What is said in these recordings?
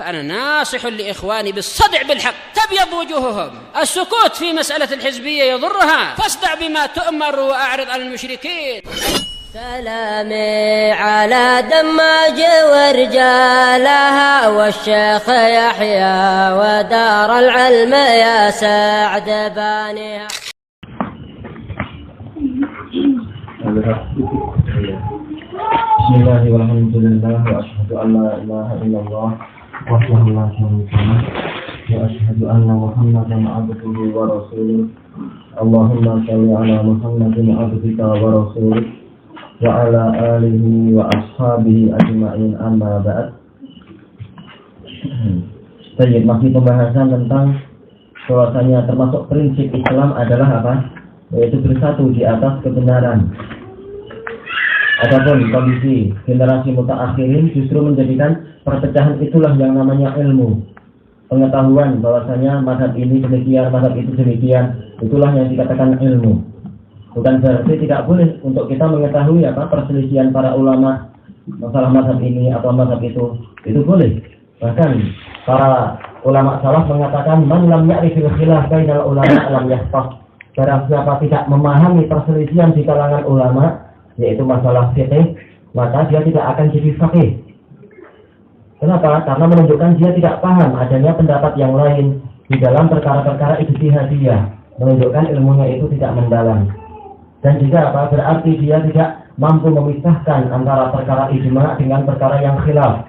فأنا ناصح لإخواني بالصدع بالحق، تبيض وجوههم. السكوت في مسألة الحزبية يضرها، فاصدع بما تؤمر وأعرض عن المشركين. سلامي على دماج ورجالها والشيخ يحيى ودار العلم يا سعد بانيها. Bismillah walhamdulillah wa asyhadu an la ilaha illallah wahdahu la syarika lah wa asyhadu anna Muhammadan abduhu wa rasuluh. Allahumma shalli ala Muhammadin abdika wa rasulih wa ala alihi wa ashabihi ajma'in, amma ba'd. Baik, masih pembahasan tentang bahwasanya termasuk prinsip Islam adalah apa? Yaitu bersatu di atas kebenaran. Adapun kondisi generasi mutaakhirin justru menjadikan perpecahan itulah yang namanya ilmu. Pengetahuan bahwasanya mazhab ini demikian, mazhab itu demikian, itulah yang dikatakan ilmu. Bukan berarti tidak boleh untuk kita mengetahui apa perselisihan para ulama masalah mazhab ini atau mazhab itu boleh. Bahkan para ulama salaf mengatakan man lam ya'rifil khilaf bainal ulama lam yahfaz. Barang siapa tidak memahami perselisihan di kalangan ulama, yaitu masalah fikih, maka dia tidak akan jadi faqih. Kenapa? Karena menunjukkan dia tidak paham adanya pendapat yang lain di dalam perkara-perkara ijtihadiyah, menunjukkan ilmunya itu tidak mendalam. Dan juga apa? Berarti dia tidak mampu memisahkan antara perkara ijma dengan perkara yang khilaf.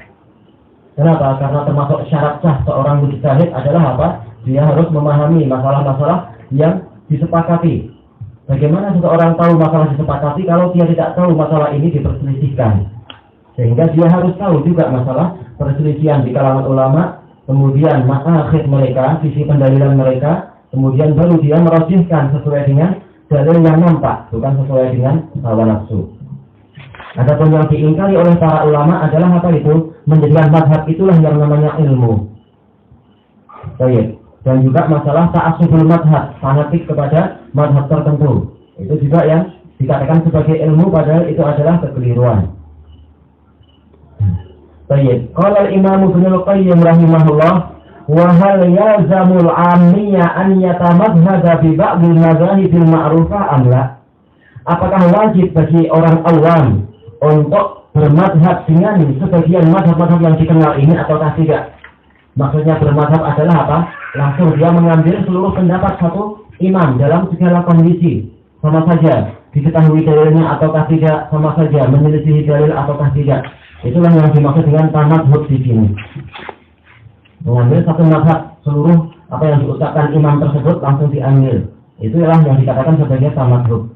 Kenapa? Karena termasuk syarat sah seorang mujtahid adalah apa? Dia harus memahami masalah-masalah yang disepakati. Bagaimana seseorang tahu masalah disepakati kalau dia tidak tahu masalah ini diperselisihkan? Sehingga dia harus tahu juga masalah perselisihan di kalangan ulama, kemudian ma'akhid mereka, sisi pendalilan mereka, kemudian baru dia merajihkan sesuai dengan dalil yang nampak, bukan sesuai dengan hawa nafsu. Adapun yang diingkari oleh para ulama adalah apa itu? Menjadikan mazhab itulah yang namanya ilmu. Baik. Dan juga masalah ta'assubul mazhab, fanatik kepada mazhab tertentu. Itu juga yang dikatakan sebagai ilmu, padahal itu adalah kekeliruan. Baik. Qala al-Imam Ibnu Qayyim rahimahullah, wa hal yalzamul 'ammiyya an yatamadhhaba bi ba'd al-madhahibil ma'rufah am la? Apakah wajib bagi orang awam untuk bermadhab dengan sebagian mazhab-mazhab yang dikenal ini ataukah tidak? Maksudnya bermadhab adalah apa? Langsung dia mengambil seluruh pendapat satu imam dalam segala kondisi, sama saja diketahui dalilnya ataukah tidak, sama saja menyelisihi dalil ataukah tidak. Itulah yang dimaksud dengan tamadhub di sini. Mengambil satu mazhab, seluruh apa yang diucapkan imam tersebut langsung diambil. Itulah yang dikatakan sebagai tamadhub.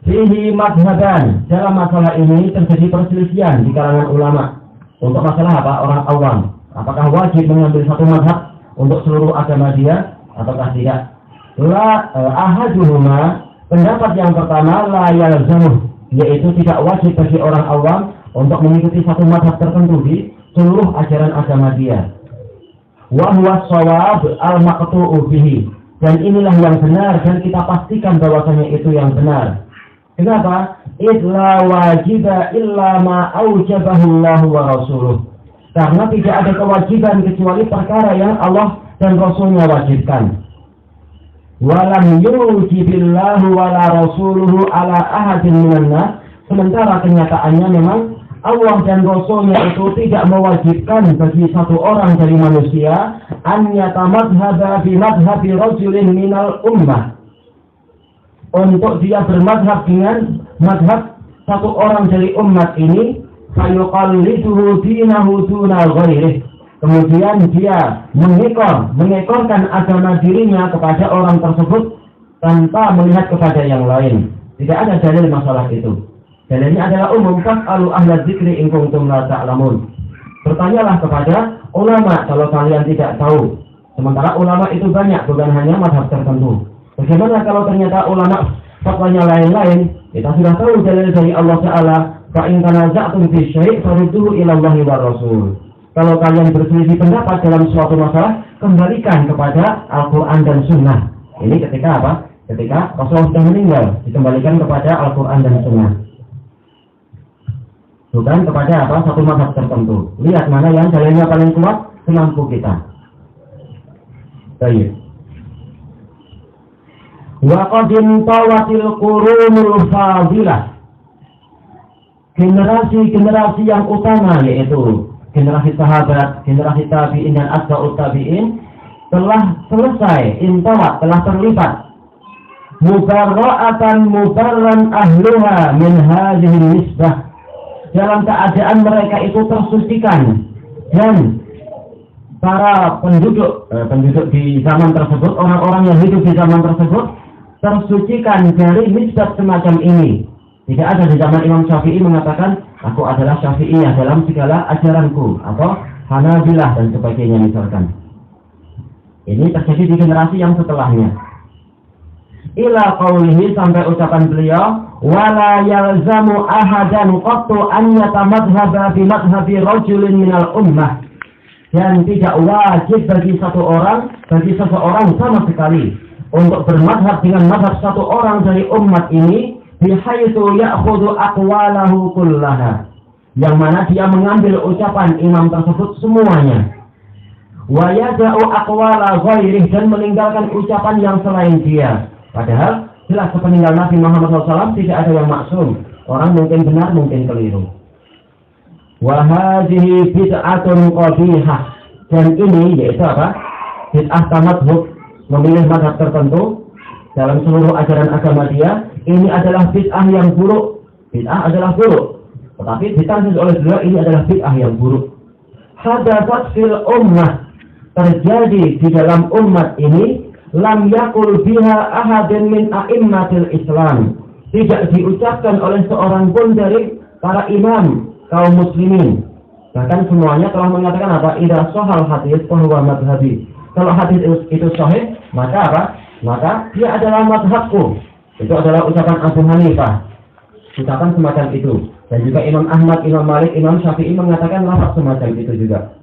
Fihi madhaban, dalam masalah ini terjadi perselisihan di kalangan ulama. Untuk masalah apa? Orang awam. Apakah wajib mengambil satu mazhab untuk seluruh agama dia ataukah tidak? Ahaduhuma, pendapat yang pertama la yalzamuh, yaitu tidak wajib bagi orang awam untuk mengikuti satu mazhab tertentu di seluruh ajaran agama dia. Wa huwa shawab al-maqtu'u bihi, dan inilah yang benar dan kita pastikan bahwasanya itu yang benar. Kenapa? Idla wajiba illa ma aujabahu Allah wa rasuluh. Karena tidak ada kewajiban kecuali perkara yang Allah dan Rasulnya wajibkan. Walam yujibillahu wala rasuluhu ala ahadin minan nas. Sementara kenyataannya memang Allah dan Rasulnya itu tidak mewajibkan bagi satu orang dari manusia an yatamadhhaba bi madhhabi rajulin minal ummah, untuk dia bermadhab dengan madhab satu orang dari umat ini, fayuqalliduhu dinahu duna ghairih. Kemudian dia mengekorkan agama dirinya kepada orang tersebut tanpa melihat kepada yang lain. Tidak ada dalil masalah itu. Dalilnya adalah umum, fas'alu ahla dzikri in kuntum la ta'lamun. Bertanyalah kepada ulama kalau kalian tidak tahu. Sementara ulama itu banyak, bukan hanya mazhab tertentu. Bagaimana kalau ternyata ulama fatwanya lain-lain? Kita sudah tahu dalil dari Allah Ta'ala, fa in tanaza'tum fi syai' farudduhu ila Allahi wa Rasul. Kalau kalian berselisih pendapat dalam suatu masalah, kembalikan kepada Al-Quran dan Sunnah. Ini ketika apa? Ketika Rasulullah sudah meninggal, dikembalikan kepada Al-Quran dan Sunnah. bukan kepada satu mazhab tertentu. Lihat mana yang dalilnya paling kuat semampu kita. Baik. Wa qad tawatil qurunul fadilah. Generasi-generasi yang utama, yaitu generasi sahabat, generasi tabi'in dan atba'ut tabi'in, telah selesai, intawat, telah terlibat. Mubarra'atan mubarran ahluha min hadhihi nisbah. Dalam keadaan mereka itu tersucikan, dan para penduduk di zaman tersebut, orang-orang yang hidup di zaman tersebut tersucikan dari nisbah semacam ini. Tidak ada di zaman Imam Syafi'i mengatakan aku adalah Syafi'iyah dalam segala ajaranku, atau Hanabilah dan sebagainya misalkan. Ini terjadi di generasi yang setelahnya. Ila qaulihi, sampai ucapan beliau, wala yalzamu ahadan qattu an yatamadhhaba bi madhhabi rajulin minal ummah. Dan tidak wajib bagi seseorang sama sekali untuk bermadhab dengan madhab satu orang dari umat ini, bihaitsu ya'khudhu aqwalahu kullaha, yang mana dia mengambil ucapan imam tersebut semuanya, wa yada'u aqwala ghairihi, dan meninggalkan ucapan yang selain dia. Padahal jelas sepeninggal Nabi Muhammad SAW tidak ada yang maksum, orang mungkin benar mungkin keliru. Wa hadhihi bid'atun qabihah, dan ini yaitu bid'ah tamadhub, memilih mazhab tertentu dalam seluruh ajaran agama dia, ini adalah bid'ah yang buruk. Bid'ah adalah buruk, tetapi ditangis oleh beliau ini adalah bid'ah yang buruk. Hadathat fil ummah, terjadi di dalam umat ini, lam yakul biha ahadun min a'immatil Islam, tidak diucapkan oleh seorang pun dari para imam kaum muslimin. Bahkan semuanya telah mengatakan idza shahal hadits fa huwa madhhabi. Kalau hadis itu sahih, maka maka dia adalah mazhabku. Itu adalah ucapan Abu Hanifah, ucapan semacam itu. Dan juga Imam Ahmad, Imam Malik, Imam Syafi'i mengatakan lafaz semacam itu juga.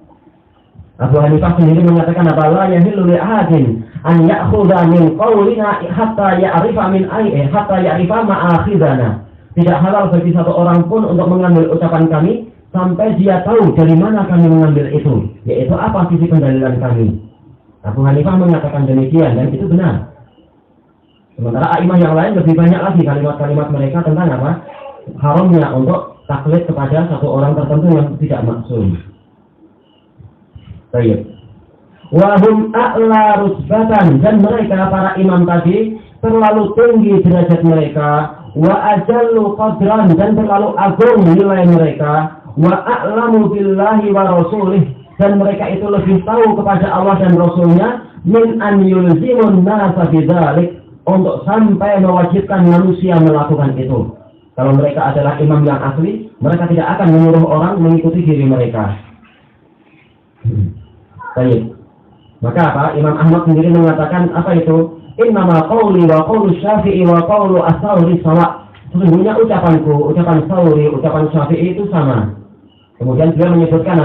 Abu Hanifah sendiri mengatakan la yahillu li ahadin an ya'khudha min qawlina hatta ya'rifa min hatta ya'rifa ma'akhidana. Tidak halal bagi satu orang pun untuk mengambil ucapan kami sampai dia tahu dari mana kami mengambil itu, yaitu apa sisi pendalilan kami. Abu Hanifah mengatakan demikian, dan itu benar. Sementara a'imah yang lain lebih banyak lagi kalimat-kalimat mereka tentang haramnya untuk taklid kepada satu orang tertentu yang tidak maksum. Baik. Wa hum a'la rusbatan, dan mereka para imam tadi terlalu tinggi derajat mereka, wa ajallu qadran, dan terlalu agung nilai mereka, wa a'lamu billahi wa rasulih, dan mereka itu lebih tahu kepada Allah dan Rasulnya, min an yulzimun nasa bidzalik, untuk sampai mewajibkan manusia melakukan itu. Kalau mereka adalah imam yang asli, mereka tidak akan menyuruh orang mengikuti diri mereka. Baik. Maka Imam Ahmad sendiri mengatakan itu? Innama qawli wa qawlu Syafi'i wa qawlu as-Sawri sawa. Sesungguhnya ucapanku, ucapan Sawri, ucapan Syafi'i itu sama. Kemudian dia menyebutkan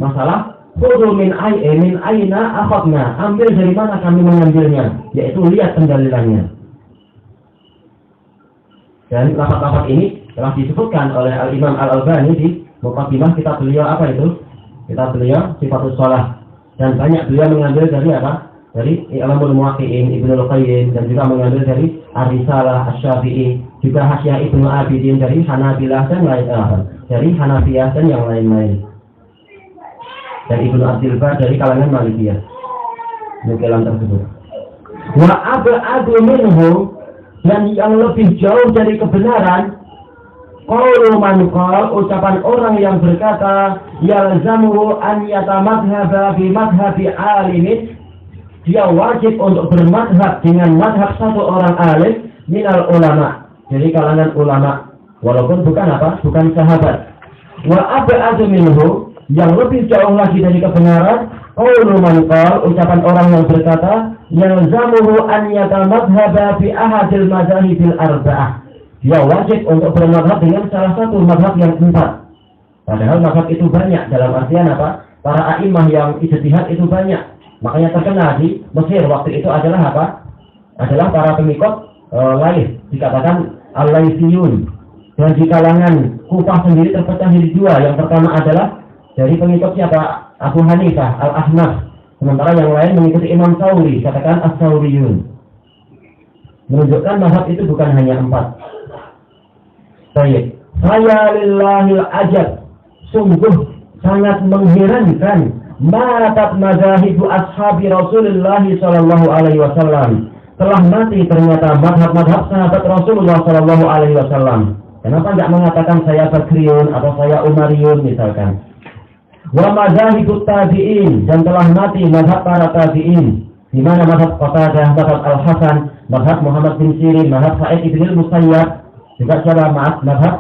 masalah khudhu min aina akhadna, ambil dari mana kami mengambilnya, yaitu lihat pendalilannya. Dan lafaz-lafaz ini telah disebutkan oleh Al-Imam Al-Albani di muqaddimah kitab beliau kitab beliau Sifatus Shalah. Dan banyak beliau mengambil dari dari I'lamul Muwaqqi'in Ibnu Qayyim, dan juga mengambil dari Ar-Risalah Asy-Syafi'i, juga Hasyiah Ibnu Abidin dari Hanabilah dan lain dari Hanafiyah dan yang lain-lain. Dan Ibnu Abdul Bar dari kalangan Malikiyah. Nukilan tersebut. Wa ab'adu minhu, dan yang lebih jauh dari kebenaran, qaulu man qala, ucapan orang yang berkata yalzamu an yatamadhhaba bi madhhabi alimin, dia wajib untuk bermadhab dengan madhab satu orang alim minal ulama, dari kalangan ulama, walaupun bukan sahabat. Wa ab'adu minhu, yang lebih jauh lagi dari kebenaran, qaulu man qala, ucapan orang yang berkata yalzamuhu an yatamadhhaba bi ahadil madhahibil arba'ah, dia wajib untuk bermadhab dengan salah satu madhab yang 4. Padahal madhab itu banyak, dalam artian para a'imah yang ijtihad itu banyak. Makanya terkenal di Mesir waktu itu adalah adalah para pengikut Laith, dikatakan Al-Laithiyun. Dan di kalangan Kufah sendiri terpecah jadi dua. Yang pertama adalah dari pengikut siapa? Abu Hanifah, Al-Ahnaf. Sementara yang lain mengikuti Imam Tsauri, katakan As-Tsauriyun. Menunjukkan mazhab itu bukan hanya 4. Baik. Saya lillahil ajab. Sungguh sangat mengherankan matat madhahibu ashabi Rasulullah sallallahu alaihi wasallam. Telah mati ternyata madhab-madhab sahabat Rasulullah sallallahu alaihi wasallam. Kenapa enggak mengatakan saya Bakriyun atau saya Umariyun misalkan? Wa madhahibut tabi'in, dan telah mati madhab para tabi'in. Di mana madhab Qatadah, madhab Al-Hasan, madhab Muhammad bin Sirin, madhab Sa'id ibn al-Musayyab, juga secara madhab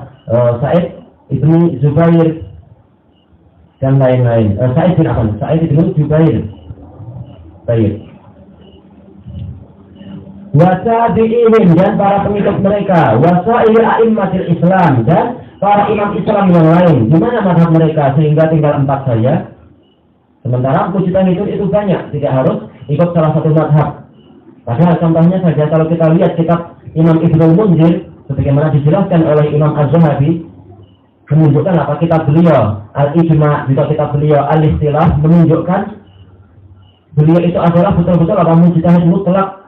Sa'id ibn Zubair dan lain-lain. Sa'id ibn Zubair. Baik. Wasabi'ihim, dan para pengikut mereka, wasail a'immatil Islam, dan para imam Islam yang lain. Di mana mazhab mereka sehingga tinggal 4 saja? Sementara mujtahidun itu banyak, tidak harus ikut salah satu mazhab. Padahal contohnya saja kalau kita lihat kitab Imam Ibnul Munzir, sebagaimana dijelaskan oleh Imam Az-Zahabi, menunjukkan apa kitab beliau Al-Ijma', juga kitab beliau Al-Ikhtilaf, menunjukkan beliau itu adalah betul-betul apa mujtahid mutlak.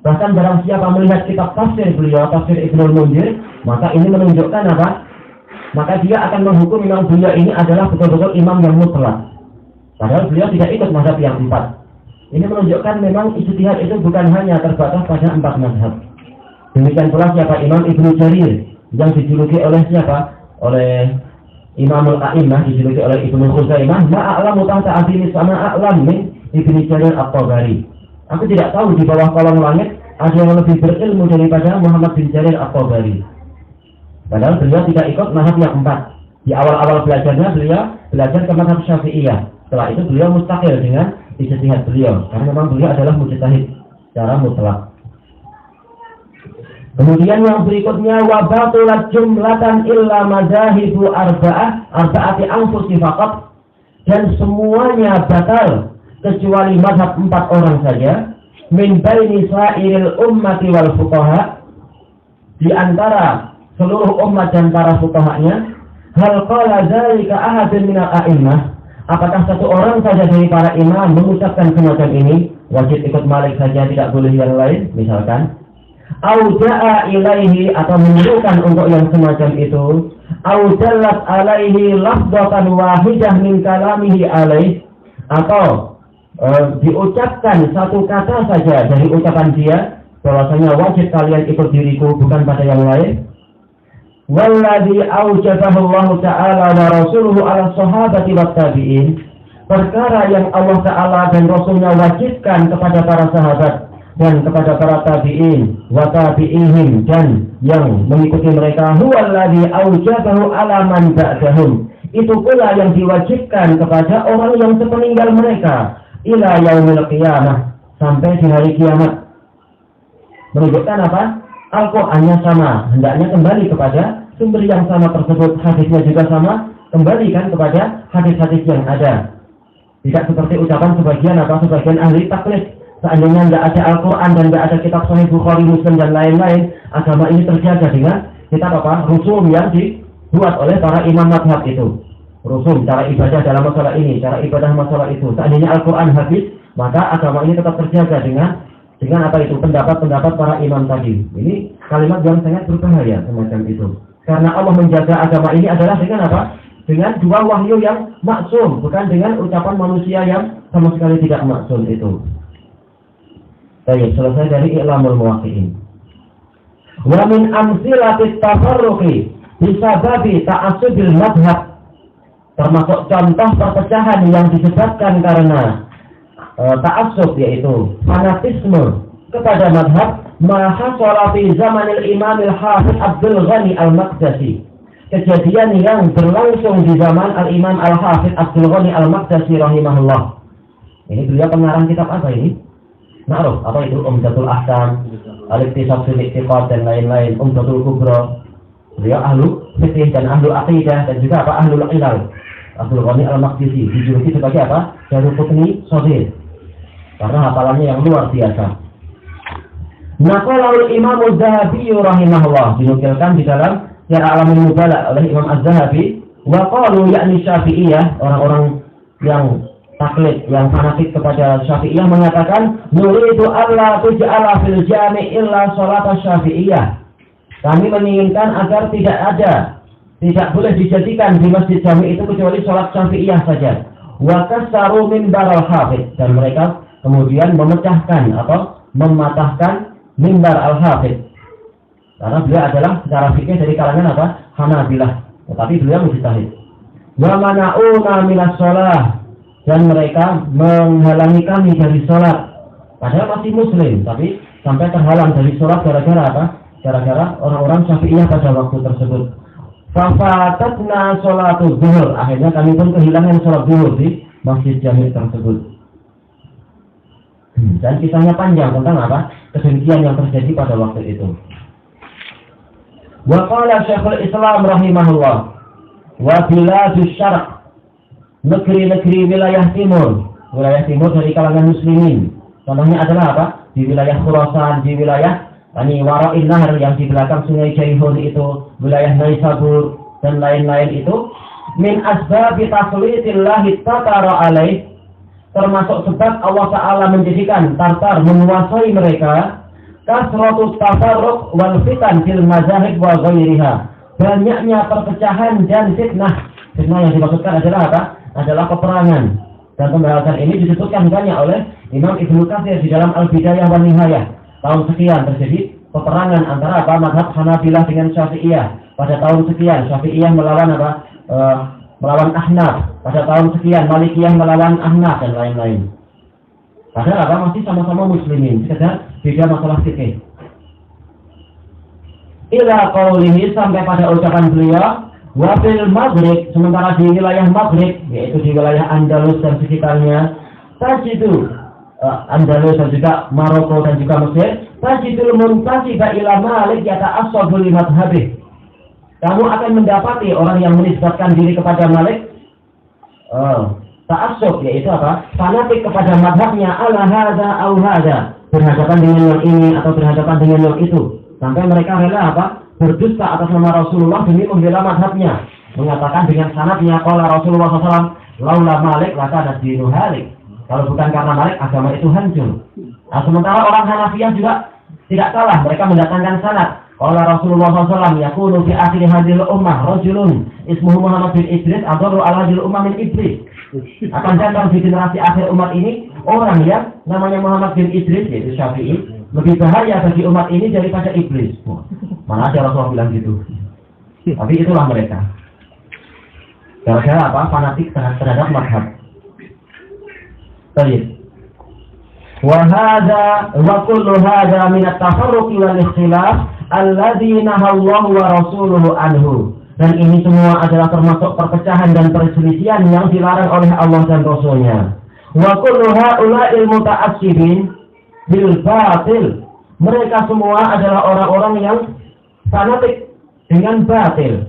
Bahkan barang siapa melihat kitab tafsir beliau, tafsir Ibnul Munzir, maka ini menunjukkan apa? Maka dia akan menghukum imam beliau ini adalah betul-betul imam yang mutlak. Padahal beliau tidak ikut mazhab yang 4. Ini menunjukkan memang ijtihad itu bukan hanya terbatas pada 4 mazhab. Demikian pula siapa Imam Ibnu Jarir yang dijuluki oleh siapa? Oleh Imamul A'immah, dijuluki oleh Ibnu Khuzaimah, ma'a'lamu tahta azimi sama a'lam min Ibnu Jarir At-Tabari. Aku tidak tahu di bawah kolong langit ada yang lebih berilmu daripada Muhammad bin Jarir At-Tabari. Padahal beliau tidak ikut mazhab yang 4. Di awal-awal belajarnya beliau belajar ke mazhab Syafi'iyah. Setelah itu beliau mustaqil dengan ijtihad beliau, karena memang beliau adalah mujtahid secara mutlak. Kemudian yang berikutnya, wa batulat jumlatan illa mazahibu arba'ati anfusi faqat, dan semuanya batal kecuali mazhab 4 orang saja, min baini sa'iril ummati wal fuqaha, di antara seluruh umat dan para fuqahanya. Hal qala dzalika ahadun minal a'immah, apakah satu orang saja dari para imam mengucapkan semacam ini? Wajib ikut Malik saja, tidak boleh yang lain misalkan. Au ja'a ilaihi, atau menyerukan untuk yang semacam itu. Au dallat alaihi lafdatan wahidah min kalamihi alaih, atau diucapkan satu kata saja dari ucapan dia, bahwasanya wajib kalian ikut diriku, bukan pada yang lain. Walladzi aujabahu Allah Ta'ala wa rasuluhu ala sahabati wat tabi'in, perkara yang Allah Ta'ala dan Rasulnya wajibkan kepada para sahabat dan kepada para tabi'in wa tabi'ihim, dan yang mengikuti mereka, huwallazi aujabahu ala man ba'dahum, itu pula yang diwajibkan kepada orang yang sepeninggal mereka, ila yaumil qiyamah, sampai di hari kiamat. Menunjukkan apa? Al-Qur'annya sama, hendaknya kembali kepada sumber yang sama tersebut, hadisnya juga sama, kembalikan kepada hadis-hadis yang ada. Tidak seperti ucapan sebagian ahli taklid, seandainya tidak ada Al-Qur'an dan tidak ada kitab Sahih Bukhari, Muslim dan lain-lain, agama ini terjaga dengan kitab rusum yang dibuat oleh para imam mazhab itu. Rusum, cara ibadah dalam masalah ini, cara ibadah masalah itu. Seandainya Al-Quran habis, maka agama ini tetap terjaga dengan pendapat-pendapat para imam tadi. Ini kalimat yang sangat berbahaya semacam itu. Karena Allah menjaga agama ini adalah dengan apa? Dengan 2 wahyu yang maksum, bukan dengan ucapan manusia yang sama sekali tidak maksum itu. Baik, selesai dari I'lamul Muwaqqi'in. Wa min amsilatit tafarruqi bisababi ta'assubil madhab, termasuk contoh perpecahan yang disebabkan karena ta'assub, yaitu fanatisme kepada madhab, ma hasala fi zamanil imamil hafiz Abdul Ghani al-Maqdisi, kejadian yang berlangsung di zaman al-imam al-hafiz Abdul Ghani al-Maqdisi rahimahullah. Ini beliau pengarang kitab apa ini? Ma'ruf, apa itu? Umdatul Ahkam, Al-Iqtisad fil I'tiqad dan lain-lain, Umdatul Kubra. Beliau ahlu fikih dan ahlu aqidah dan juga apa? Ahlul ilal. Abdul Ghani al-Maqdisi dijuluki sebagai apa? Daruqutni Shaghir, karena hafalannya yang luar biasa. Naqalahu Imam Az-Zahabi rahimahullah, dinukilkan di dalam secara alamin mubala oleh Imam Az-Zahabi, wa qalu yakni Syafi'iyah, orang-orang yang taklid, yang fanatik kepada Syafi'iyah mengatakan, nuridu alla tuj'ala fil jami' illa salat Syafi'iyah. Kami menginginkan agar tidak boleh dijadikan di masjid jami' itu kecuali salat Syafi'iyah saja. Wa kasaru mimbar al-hafidh, dan mereka kemudian memecahkan atau mematahkan mimbar al-hafidh. Karena beliau adalah secara fikih dari kalangan apa? Hanabilah. Tetapi beliau mujtahid. Wa mana'una minas shalah, dan mereka menghalangi kami dari salat. Padahal masih muslim, tapi sampai terhalang dari salat gara-gara apa? Gara-gara orang-orang Syafi'iyah pada waktu tersebut. Fafatatna sholatul zuhur. Akhirnya kami pun kehilangan sholat zuhur di masjid jami' tersebut. Dan kisahnya panjang tentang apa? Kedengkian yang terjadi pada waktu itu. Wa qala Syekhul Islam rahimahullah, wa biladus syarq, negeri-negeri wilayah timur dari kalangan muslimin. Contohnya adalah apa? Di wilayah Khurasan, di wilayah Wara'in Nahar yang di belakang sungai Jaihun itu, wilayah Naisabur dan lain-lain itu, min asbabi taslitillahi tatara alaih, termasuk sebab Allah Ta'ala menjadikan Tartar menguasai mereka, kasratus tafarruq wal fitan fil mazahib wa ghairiha, banyaknya perpecahan dan fitnah. Fitnah yang dimaksudkan adalah apa? Adalah peperangan. Dan pembahasan ini disebutkan banyak oleh Imam Ibnu Katsir di dalam Al-Bidayah wa Nihayah. Tahun sekian terjadi peperangan antara apa? Mazhab Hanabilah dengan Syafi'iyah. Pada tahun sekian Syafi'iyah melawan apa? Melawan Ahnaf. Pada tahun sekian Malikiyah melawan Ahnaf dan lain-lain. Padahal apa? Masih sama-sama muslimin, sekedar beda masalah fikih. Ila qaulihi, sampai pada ucapan beliau, wa fil Maghrib, sementara di wilayah Maghrib, yaitu di wilayah Andalus dan sekitarnya, tajidu Andalus dan juga Maroko dan juga Mesir, tajidul muntasiba ila Malik yata'assabu li madhhabih. Kamu akan mendapati orang yang menisbatkan diri kepada Malik ta'assub, yaitu apa? Fanatik kepada madhabnya, ala hadza au hadza, berhadapan dengan yang ini atau berhadapan dengan yang itu, sampai mereka rela apa? Berdusta atas nama Rasulullah demi membela madhabnya, mengatakan dengan sanadnya qala Rasulullah SAW, laula Malik lakana dinu halik. Kalau bukan karena Malik, agama itu hancur. Nah, sementara orang Hanafiyah juga tidak kalah, mereka mendatangkan sanad. Qala Rasulullah SAW, yakunu fi akhir hadhil ummah rajulun ismuhu Muhammad bin Idris adallu ala hadhil ummah min Iblis. Akan datang di generasi akhir umat ini orang yang namanya Muhammad bin Idris, yaitu Syafi'i, lebih bahaya bagi umat ini daripada iblis. Mana ada Rasulullah bilang gitu. Tapi itulah mereka. Gara-gara apa? Fanatik terhadap madhab. Baik. Wa hadza wa kullu hadza min at-tafarruq wal ikhtilaf alladzi nahallahu wa rasuluhu anhu. Dan ini semua adalah termasuk perpecahan dan perselisihan yang dilarang oleh Allah dan Rasulnya. Wa kullu haula'il muta'assibin bil batil. Mereka semua adalah orang-orang yang fanatik dengan batil.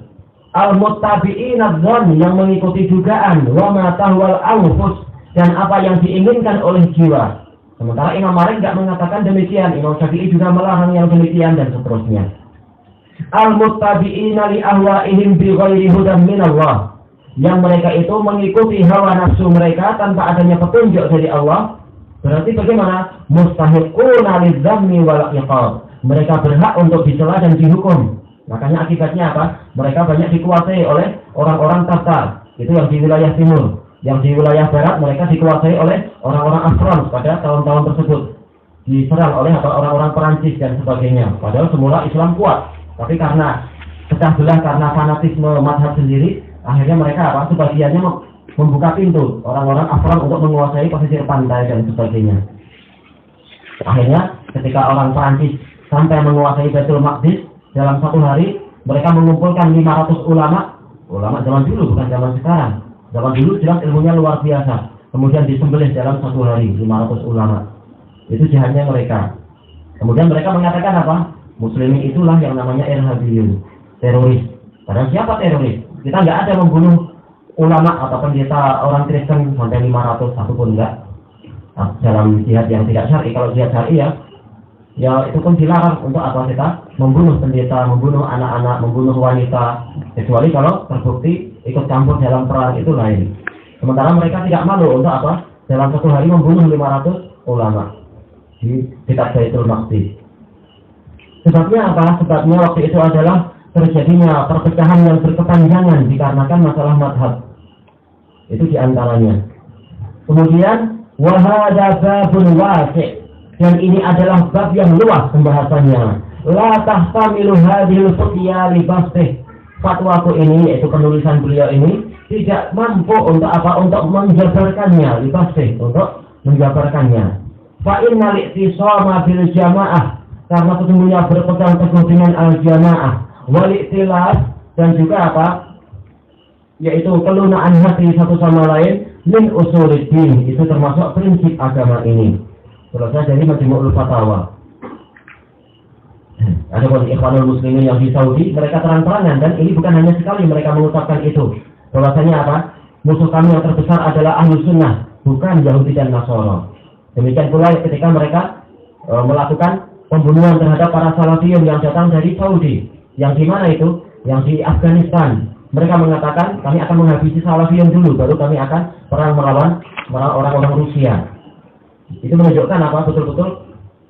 Al-muttabi'in adh-dhann, yang mengikuti dugaan, wa ma tahwal anfus, dan apa yang diinginkan oleh jiwa. Sementara Imam Malik tidak mengatakan demikian, Imam Syafi'i juga melarang yang demikian dan seterusnya. Al-muttabi'ina li ahwa'ihim bi ghairi hudan minallah, yang mereka itu mengikuti hawa nafsu mereka tanpa adanya petunjuk dari Allah. Berarti bagaimana? Mustahiquna lidzammi wal iqab, mereka berhak untuk dicela dan dihukum. Makanya akibatnya apa? Mereka banyak dikuasai oleh orang-orang Tatar, itu yang di wilayah timur. Yang di wilayah barat mereka dikuasai oleh orang-orang Afran pada tahun-tahun tersebut, diserang oleh orang-orang Perancis dan sebagainya. Padahal semula Islam kuat, tapi karena pecah belah, karena fanatisme mazhab sendiri, akhirnya mereka apa? Sebagiannya membuka pintu orang-orang Afran untuk menguasai pesisir pantai dan sebagainya. Akhirnya ketika orang Perancis sampai menguasai Baitul Maqdis dalam satu hari, mereka mengumpulkan 500 ulama zaman dulu, bukan zaman sekarang. Zaman dulu jelas ilmunya luar biasa. Kemudian disembelih dalam satu hari 500 ulama. Itu jihadnya mereka. Kemudian mereka mengatakan apa? Muslimin itulah yang namanya irhabiyun, teroris. Padahal siapa teroris? Kita nggak ada membunuh ulama atau pendeta orang Kristen sampai 500, satu pun enggak. Dalam jihad yang tidak syar'i. Kalau jihad syar'i ya itu pun dilarang. Untuk apa kita membunuh pendeta, membunuh anak-anak, membunuh wanita, kecuali kalau terbukti ikut campur dalam perang, itu lain. Sementara mereka tidak malu untuk apa? Dalam satu hari membunuh 500 ulama di dekat Baitul Maqdis. Sebabnya apa? Sebabnya waktu itu adalah terjadinya perpecahan yang berkepanjangan dikarenakan masalah madhab. Itu diantaranya. Kemudian wahada babun wasi', dan ini adalah bab yang luas pembahasannya. La tahtamilu hadhil futya li bastih. Fatwaku ini, yaitu penulisan beliau ini, tidak mampu untuk apa? Untuk menjabarkannya, li bastih, untuk menjabarkannya. Fa innal i'tisama bil jamaah, karena sesungguhnya berpegang teguh dengan al-jamaah, wal i'tilaf, dan juga apa? Yaitu kelunaan hati satu sama lain, min usuluddin, itu termasuk prinsip agama ini. Selesai dari Majmu'ul Fatawa. Ada pun Ikhwanul Muslimin yang di Saudi, mereka terang-terangan, dan ini bukan hanya sekali mereka mengucapkan itu. Bahwasanya apa? Musuh kami yang terbesar adalah Ahlus Sunnah, bukan Yahudi dan Nasara. Demikian pula ketika mereka melakukan pembunuhan terhadap para salafiyun yang datang dari Saudi. Yang di mana itu? Yang di Afghanistan. Mereka mengatakan kami akan menghabisi salafiyun dulu, baru kami akan perang melawan orang-orang Rusia. Itu menunjukkan apa? Betul-betul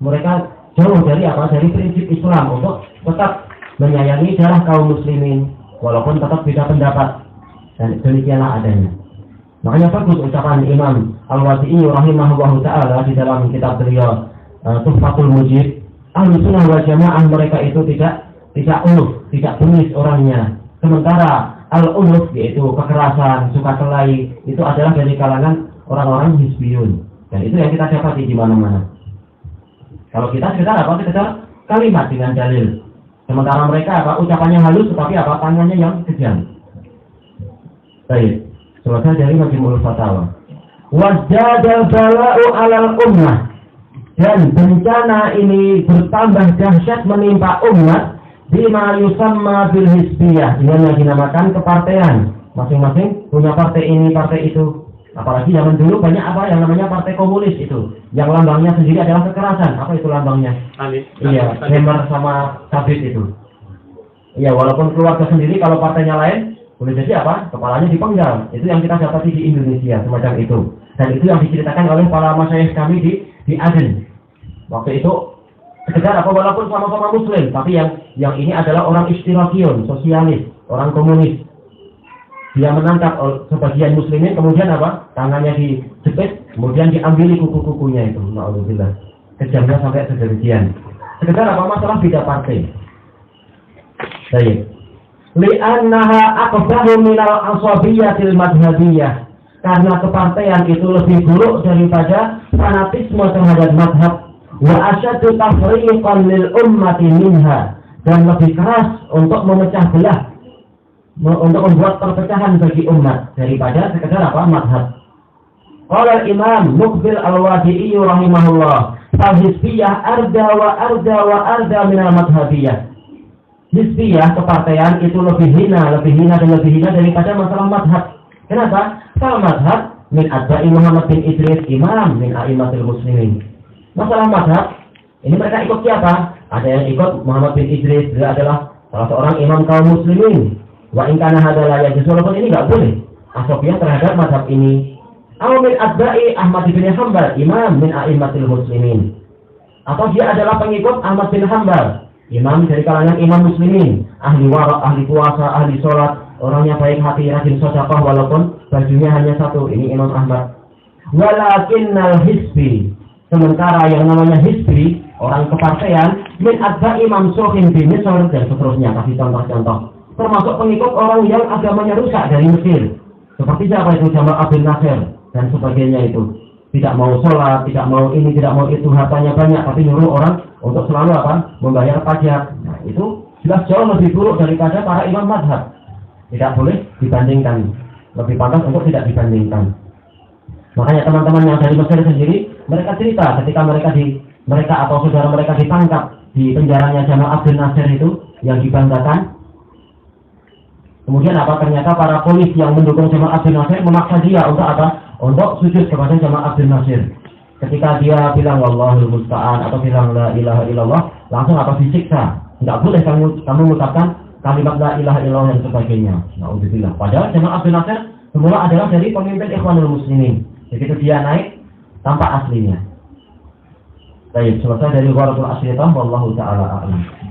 mereka jauh dari apa? Dari prinsip Islam untuk tetap menyayangi darah kaum muslimin walaupun tetap beda pendapat. Dan demikianlah adanya. Makanya bagus ucapan Imam Al-Wadi'i rahimahullahu ta'ala di dalam kitab beliau Tuhfatul Mujib. Ahlus Sunnah wal Jamaah mereka itu tidak uluf, tidak bengis orangnya. Sementara al-uluf, yaitu kekerasan, suka kelahi, itu adalah dari kalangan orang-orang hizbiyun. Dan itu yang kita dapati di mana-mana. Kalau kita sekedar apa? Sekedar kalimat dengan dalil. Sementara mereka apa? Ucapannya halus, tetapi apa? Tangannya yang kejam. Baik. Selesai dari Majmu'ul Fatawa. Wazdadal bala'u 'alal ummah. Dan bencana ini bertambah dahsyat menimpa umat bima yusamma bil hizbiyah, dengan yang dinamakan kepartean. Masing-masing punya partai ini, partai itu. Apalagi zaman dulu banyak apa yang namanya partai komunis itu, yang lambangnya sendiri adalah kekerasan. Apa itu lambangnya? Iya, hammer sama sabit itu. Iya, walaupun keluarga sendiri, kalau partainya lain, boleh jadi apa? Kepalanya dipenggal. Itu yang kita dapati di Indonesia, semacam itu. Dan itu yang diceritakan oleh para masyayikh kami di Aden. Waktu itu sekedar apa? Walaupun sama-sama Muslim, tapi yang ini adalah orang istirakiyun, sosialis, orang komunis. Dia menangkap sebagian muslimin, kemudian apa? Tangannya dijepit, kemudian diambili kuku-kukunya itu. Na'udzubillah. Kejamnya sampai sedemikian. Sekedar apa? Masalah beda partai. Baik. Li'annaha aqbahu minal asabiyatil madhabiyah. Karena kepartaian itu lebih buruk daripada fanatisme terhadap madhab. Wa asyaddu tafriqan lil ummati minha. Dan lebih keras untuk memecah belah, untuk membuat perpecahan bagi umat daripada sekedar apa? Madhab. Qala Imam Muqbil Al-Wadi'i rahimahullah, al-hizbiyah arda wa arda minal madhabiyah. Hizbiyah, kepartaian itu lebih hina daripada masalah madhab. Kenapa? Kalau madhab min adba'i Muhammad bin Idris, imam min a'immatil muslimin. Masalah madhab, ini mereka ikut siapa? Ada yang ikut Muhammad bin Idris, dia adalah salah seorang imam kaum muslimin. Wa in kana hadza la yajuz, walaupun ini enggak boleh asofiyah terhadap madhab ini. Aw min adba'i Ahmad bin Hanbal, imam min a'immatil muslimin. Atau dia adalah pengikut Ahmad bin Hanbal, imam dari kalangan imam muslimin, ahli wara, ahli puasa, ahli sholat, orangnya baik hati, rajin sedekah walaupun bajunya hanya satu. Ini Imam Ahmad. Walakinnal hizbi, sementara yang namanya hizbi, orang kepartaian, min adba'i mamsuhin bin Misr, dan seterusnya. Kasih contoh-contoh. Termasuk pengikut orang yang agamanya rusak dari Mesir. Seperti siapa itu? Jamal Abdul Nasir dan sebagainya itu. Tidak mau sholat, tidak mau ini, tidak mau itu, hartanya banyak, tapi nyuruh orang untuk selalu apa? Membayar pajak. Nah, itu jelas jauh lebih buruk daripada para imam madhab. Tidak boleh dibandingkan. Lebih pantas untuk tidak dibandingkan. Makanya teman-teman yang dari Mesir sendiri, mereka cerita ketika mereka atau saudara mereka ditangkap di penjaranya Jamal Abdul Nasir itu, yang dibanggakan. Kemudian apa? Ternyata para polis yang mendukung Jamal Abdul Nasir memaksa dia untuk apa? Untuk sujud kepada Jamal Abdul Nasir. Ketika dia bilang wallahul musta'an atau bilang la ilaha illallah, langsung apa? Disiksa. Tidak boleh kamu mengucapkan kalimat la ilaha illallah dan sebagainya. Na'udzubillah. Padahal Jamal Abdul Nasir semula adalah dari pemimpin Ikhwanul Muslimin. Begitu dia naik, tampak aslinya. Baik, selesai dari Gharatul Asyriyah, wallahu ta'ala a'lam.